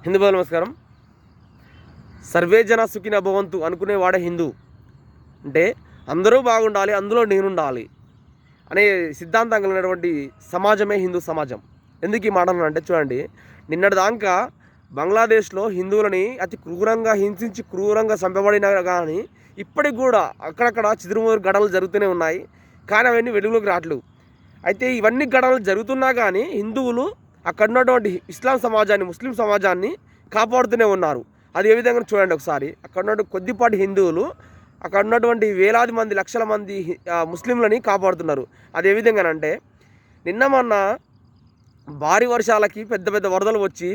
హిందూ బంధువులకు నమస్కారం. సర్వే జన సుఖిన భవంతు అనుకునేవాడే హిందూ. అంటే అందరూ బాగుండాలి, అందులో నేనుండాలి అనే సిద్ధాంతం కలిగినటువంటి సమాజమే హిందూ సమాజం. ఎందుకు ఈ మాటలు అంటే చూడండి, నిన్నటిదాకా బంగ్లాదేశ్లో హిందువులని అతి క్రూరంగా హింసించి క్రూరంగా చంపబడినా కానీ ఇప్పటికి కూడా అక్కడక్కడ చిదురుమూరు గడలు జరుగుతూనే ఉన్నాయి. కానీ అవన్నీ వెలుగులోకి రావట్లేవు. అయితే ఇవన్నీ గడలు జరుగుతున్నా కానీ హిందువులు అక్కడ ఉన్నటువంటి ఇస్లాం సమాజాన్ని, ముస్లిం సమాజాన్ని కాపాడుతూనే ఉన్నారు. అది ఏ విధంగా చూడండి ఒకసారి. అక్కడ ఉన్నటువంటి కొద్దిపాటి హిందువులు అక్కడ ఉన్నటువంటి వేలాది మంది, లక్షల మంది ముస్లింలని కాపాడుతున్నారు. అది ఏ విధంగానంటే, నిన్న మొన్న భారీ వర్షాలకి పెద్ద పెద్ద వరదలు వచ్చి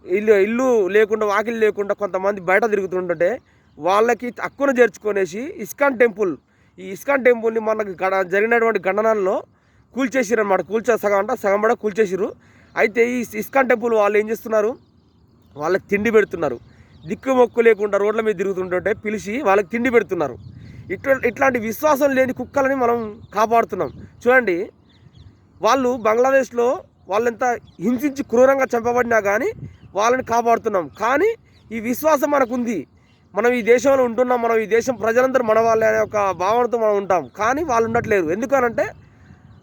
ఇల్లు లేకుండా, వాకిలు లేకుండా కొంతమంది బయట తిరుగుతుంటుంటే వాళ్ళకి హక్కును చేర్చుకొనేసి ఇస్కాన్ టెంపుల్, ఈ ఇస్కాన్ టెంపుల్ని మనకు జరిగినటువంటి గణనాల్లో కూల్చేసిరు అనమాట. సగం కూడా కూల్చేసిరు. అయితే ఈ ఇస్కాన్ టెంపుల్ వాళ్ళు ఏం చేస్తున్నారు, వాళ్ళకి తిండి పెడుతున్నారు. దిక్కు మొక్కు లేకుండా రోడ్ల మీద తిరుగుతుంటే పిలిచి వాళ్ళకి తిండి పెడుతున్నారు. ఇట్లాంటి విశ్వాసం లేని కుక్కలని మనం కాపాడుతున్నాం. చూడండి, వాళ్ళు బంగ్లాదేశ్లో వాళ్ళెంత హింసించి క్రూరంగా చంపబడినా కానీ వాళ్ళని కాపాడుతున్నాం. కానీ ఈ విశ్వాసం మనకుంది. మనం ఈ దేశంలో ఉంటున్నాం, మనం ఈ దేశం ప్రజలందరూ మన వాళ్ళే అనే ఒక భావనతో మనం ఉంటాం. కానీ వాళ్ళు ఉండట్లేరు. ఎందుకనంటే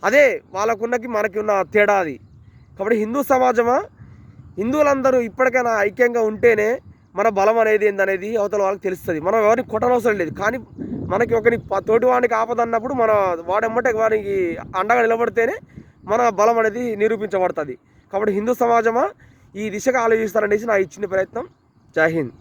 అదే వాళ్ళకున్నకి మనకి ఉన్న తేడా అది. కాబట్టి హిందూ సమాజమా, హిందువులందరూ ఇప్పటికైనా ఐక్యంగా ఉంటేనే మన బలం అనేది ఏందనేది అవతల వాళ్ళకి తెలుస్తుంది. మనం ఎవరిని కొట్టనవసరం లేదు. కానీ మనకి తోటి వాడికి ఆపదన్నప్పుడు వాడెమ్మటే వారికి అండగా నిలబడితేనే మన బలం అనేది నిరూపించబడుతుంది. కాబట్టి హిందూ సమాజమా ఈ దిశగా ఆలోచిస్తారనేసి నా ఇచ్చిన ప్రయత్నం. జై హింద్.